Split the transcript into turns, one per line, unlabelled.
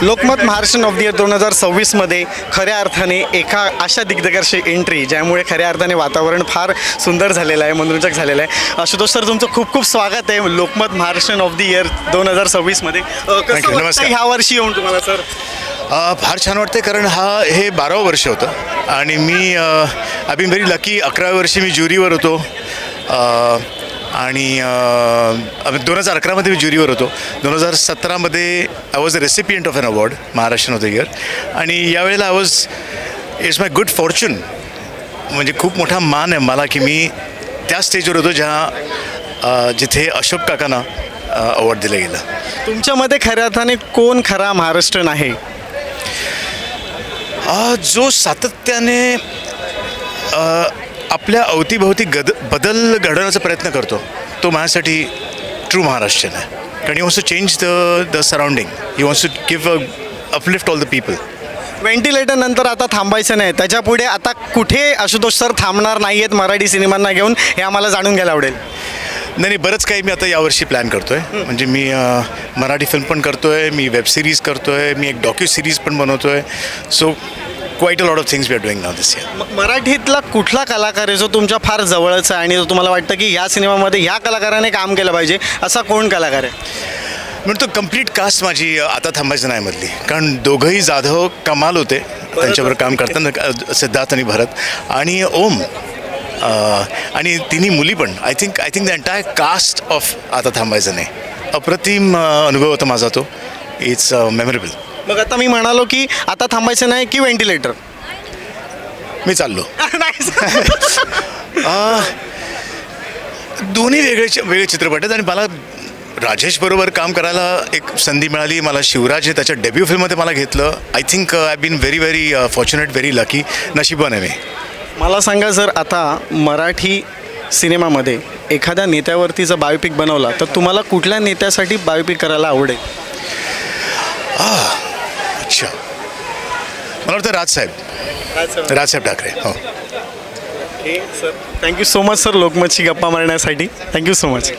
Lokmat Maharashtra of the year 2026मध्ये खऱ्या अर्थाने एका अशा दिग्दर्शकाची एंट्री ज्यामुळे खऱ्या अर्थाने वातावरण फार सुंदर झालेलं आहे, मनोरंजक झालेलं आहे. आशुतोष सर, तुमचं खूप खूप स्वागत आहे Lokmat Maharashtra of the year 2026मध्ये. कसं वाटतं ह्या वर्षी येऊन तुम्हाला सर?
फार छान वाटते, कारण हे 12वं वर्ष होतं आणि मी आय बीन व्हेरी लकी. 11व्या वर्षी मी ज्युरीवर होतो आणि 2011मध्ये मी ज्युरीवर होतो. 2017मध्ये I was a recipient of an award Maharashtra of the year. आणि यावेळेला इट्स माय गुड फॉर्च्यून, म्हणजे खूप मोठा मान आहे मला की मी त्या स्टेजवर होतो जिथे अशोक काकांना अवॉर्ड दिलं गेलं.
तुमच्या मते खऱ्या अर्थाने कोण खरा महाराष्ट्रीयन आहे?
जो सातत्याने आपल्या अवतीभोवती बदल घडवण्याचा प्रयत्न करतो, तो माझ्यासाठी ट्रू महाराष्ट्रीयन आहे. कारण he wants to change the surrounding, he wants to give uplift all the people.
Ventilator नंतर आता थांबायचं नाही, त्याच्यापुढे आता कुठे आशुतोष सर थांबणार नाही आहेत मराठी सिनेमांना घेऊन, हे आम्हाला जाणून घ्यायला आवडेल.
नाही, बरंच काही मी आता यावर्षी प्लॅन करतो आहे. म्हणजे मी मराठी फिल्म पण करतो आहे, मी वेब सिरीज करतो आहे, मी एक डॉक्यू सिरीज पण बनवतो आहे. So quite a lot of things we are doing now this year.
मराठीतला कुठला कलाकार आहे जो तुमच्या फार जवळचा आहे आणि जो तुम्हाला वाटतं की ह्या सिनेमामध्ये ह्या कलाकाराने काम केलं पाहिजे, असा कोण कलाकार आहे?
म्हणतो कंप्लीट कास्ट माझी आता थांबायचं नाही मधली, कारण दोघंही जाधव कमाल होते त्यांच्याबरोबर काम करताना, सिद्धार्थ आणि भरत आणि ओम आणि तिन्ही मुली पण. I think the entire cast of आता थांबायचं नाही अप्रतिम अनुभव होता माझा तो. It's memorable.
मग आता मी म्हणालो की आता थांबायचं नाही की व्हेंटिलेटर,
मी चाललो. दोन्ही वेगळे चित्रपट आहेत आणि मला राजेश बरोबर काम करायला एक संधी मिळाली. मला शिवराज हे त्याच्या डेब्यू फिल्ममध्ये मला घेतलं. I think I been very fortunate, very lucky, नशिबान आहे मी.
मला सांगा जर आता मराठी सिनेमामध्ये एखाद्या नेत्यावरती जर बायोपिक बनवला तर तुम्हाला कुठल्या नेत्यासाठी बायोपिक करायला आवडेल?
अच्छा, मला वाटतं राजसाहेब ठाकरे. हो.
Sir, thank you so much sir लोकमतची गप्पा मारण्यासाठी. Thank you so much.